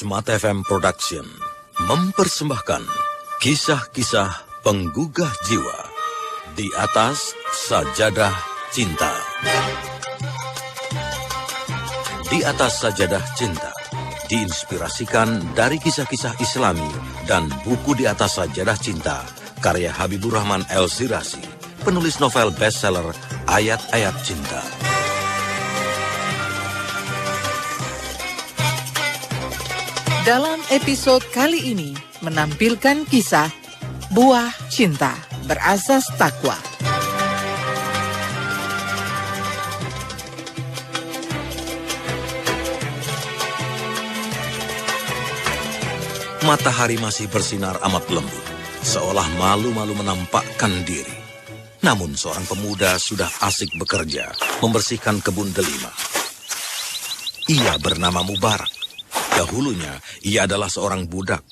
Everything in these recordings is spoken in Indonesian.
Smart FM Production mempersembahkan kisah-kisah penggugah jiwa di atas sajadah cinta. Di atas sajadah cinta diinspirasikan dari kisah-kisah Islami dan buku di atas sajadah cinta karya Habibur Rahman El-Sirasi, penulis novel bestseller Ayat-Ayat Cinta. Dalam episode kali ini menampilkan kisah Buah Cinta Berasas Takwa. Matahari masih bersinar amat lembut, seolah malu-malu menampakkan diri. Namun seorang pemuda sudah asik bekerja, membersihkan kebun delima. Ia bernama Mubarak. Dahulunya, ia adalah seorang budak.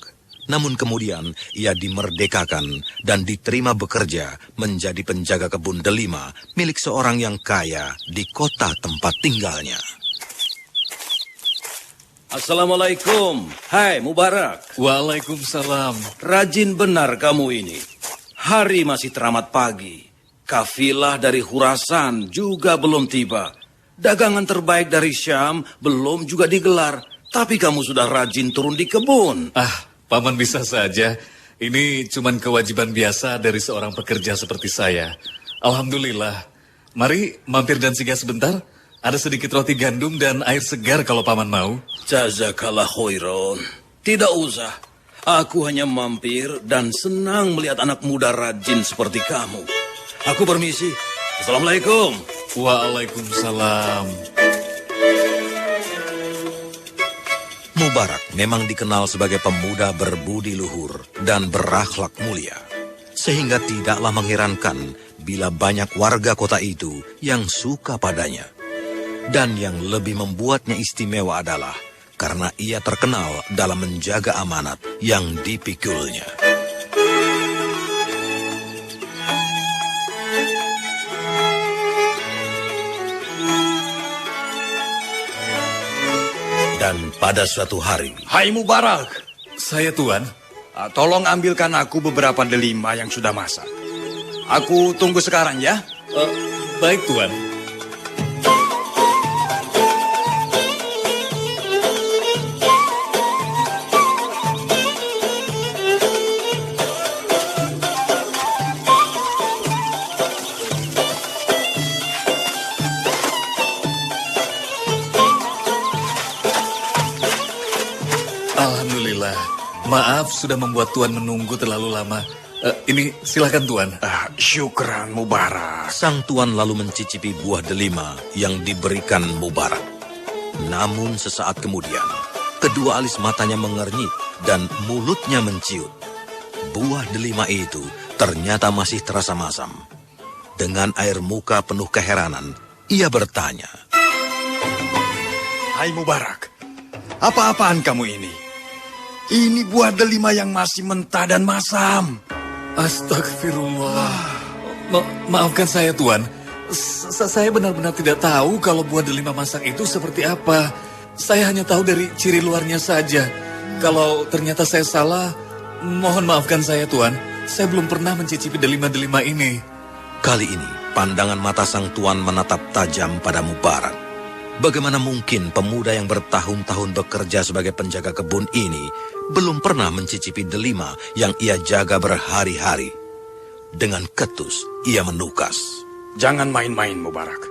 Namun kemudian, ia dimerdekakan dan diterima bekerja menjadi penjaga kebun delima milik seorang yang kaya di kota tempat tinggalnya. Assalamualaikum. Hai Mubarak. Waalaikumsalam. Rajin benar kamu ini. Hari masih teramat pagi. Kafilah dari Khurasan juga belum tiba. Dagangan terbaik dari Syam belum juga digelar. Tapi kamu sudah rajin turun di kebun. Paman bisa saja. Ini cuman kewajiban biasa dari seorang pekerja seperti saya. Alhamdulillah. Mari mampir dan singgah sebentar. Ada sedikit roti gandum dan air segar kalau paman mau. Jazakallah khairon. Tidak usah. Aku hanya mampir dan senang melihat anak muda rajin seperti kamu. Aku permisi. Assalamualaikum. Waalaikumsalam. Mubarak memang dikenal sebagai pemuda berbudi luhur dan berakhlak mulia. Sehingga tidaklah mengherankan bila banyak warga kota itu yang suka padanya. Dan yang lebih membuatnya istimewa adalah karena ia terkenal dalam menjaga amanat yang dipikulnya. Dan pada suatu hari, Hai Mubarak, Saya Tuan. tolong ambilkan aku beberapa delima yang sudah masak. Aku tunggu sekarang ya. Baik Tuan. Alhamdulillah. Maaf sudah membuat Tuan menunggu terlalu lama. Ini silakan Tuan. Syukran Mubarak. sang tuan lalu mencicipi buah delima yang diberikan Mubarak. Namun sesaat kemudian, kedua alis matanya mengernyit dan mulutnya menciut. Buah delima itu ternyata masih terasa masam. Dengan air muka penuh keheranan, ia bertanya, Hai Mubarak, apa-apaan kamu ini? Ini buah delima yang masih mentah dan masam. Astagfirullah. Maafkan saya Tuan. Saya benar-benar tidak tahu kalau buah delima masak itu seperti apa. Saya hanya tahu dari ciri luarnya saja. Kalau ternyata saya salah, mohon maafkan saya Tuan. Saya belum pernah mencicipi delima-delima ini. kali ini pandangan mata sang tuan menatap tajam pada Mubarak. Bagaimana mungkin pemuda yang bertahun-tahun bekerja sebagai penjaga kebun ini belum pernah mencicipi delima yang ia jaga berhari-hari? Dengan ketus, ia menukas. Jangan main-main Mubarak.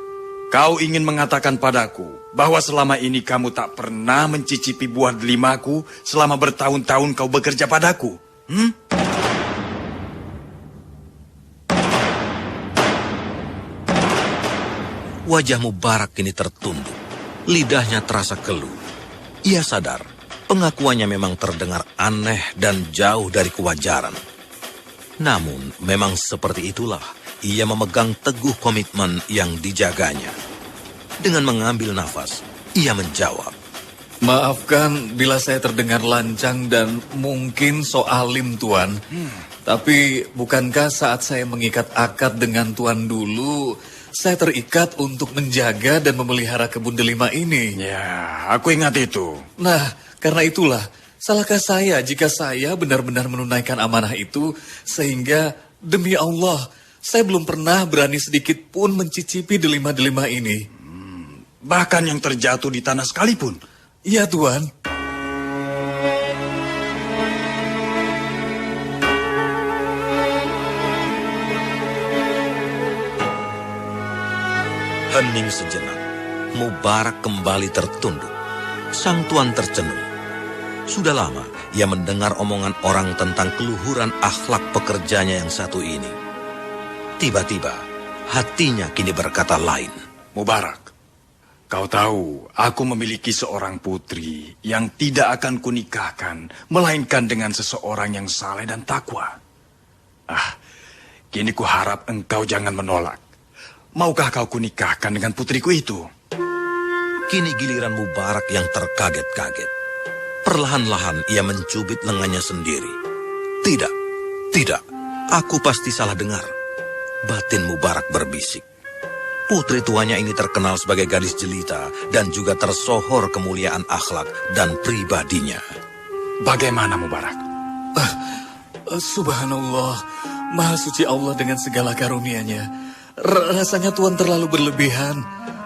Kau ingin mengatakan padaku bahwa selama ini kamu tak pernah mencicipi buah delimaku selama bertahun-tahun kau bekerja padaku? Wajah Mubarak kini tertunduk. Lidahnya terasa keluh. Ia sadar pengakuannya memang terdengar aneh dan jauh dari kewajaran. Namun memang seperti itulah ia memegang teguh komitmen yang dijaganya. Dengan mengambil nafas, ia menjawab. Maafkan bila saya terdengar lancang dan mungkin so alim Tuan. Tapi bukankah saat saya mengikat akad dengan Tuan dulu, saya terikat untuk menjaga dan memelihara kebun delima ini? Ya, aku ingat itu. Nah, Karena itulah, salahkah saya jika saya benar-benar menunaikan amanah itu, sehingga demi Allah, saya belum pernah berani sedikit pun mencicipi delima-delima ini. Bahkan yang terjatuh di tanah sekalipun. Iya, Tuan. Hening sejenak, Mubarak kembali tertunduk. Sang tuan tercenung. Sudah lama ia mendengar omongan orang tentang keluhuran akhlak pekerjanya yang satu ini. Tiba-tiba, hatinya kini berkata lain. Mubarak, kau tahu aku memiliki seorang putri yang tidak akan kunikahkan, melainkan dengan seseorang yang saleh dan takwa. Kini kuharap engkau jangan menolak. Maukah kau kunikahkan dengan putriku itu? Kini giliran Mubarak yang terkaget-kaget. Perlahan-lahan ia mencubit lengannya sendiri. Tidak, aku pasti salah dengar. Batin Mubarak berbisik. Putri tuanya ini terkenal sebagai gadis jelita dan juga tersohor kemuliaan akhlak dan pribadinya. Bagaimana Mubarak? Subhanallah, Maha Suci Allah dengan segala karunia-Nya. Rasanya Tuan terlalu berlebihan.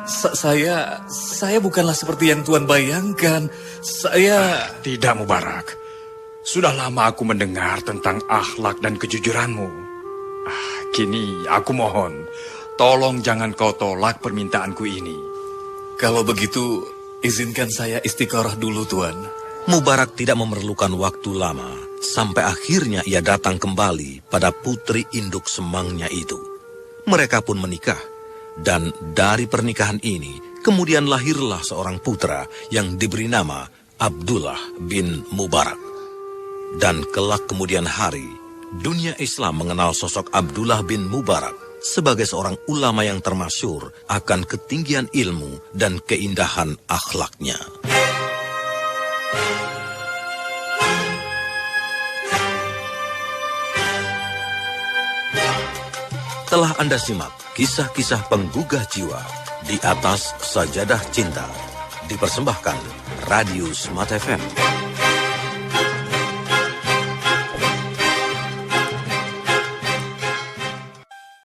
Saya bukanlah seperti yang Tuan bayangkan. Tidak Mubarak. Sudah lama aku mendengar tentang akhlak dan kejujuranmu. Kini aku mohon, tolong jangan kau tolak permintaanku ini. Kalau begitu, izinkan saya istiqorah dulu, Tuan. Mubarak tidak memerlukan waktu lama, sampai akhirnya ia datang kembali pada putri induk semangnya itu. Mereka pun menikah, dan dari pernikahan ini, kemudian lahirlah seorang putra yang diberi nama Abdullah bin Mubarak. Dan kelak kemudian hari, dunia Islam mengenal sosok Abdullah bin Mubarak sebagai seorang ulama yang termasyhur akan ketinggian ilmu dan keindahan akhlaknya. Telah Anda simak kisah-kisah penggugah jiwa di atas sajadah cinta. Dipersembahkan Radio Smart FM.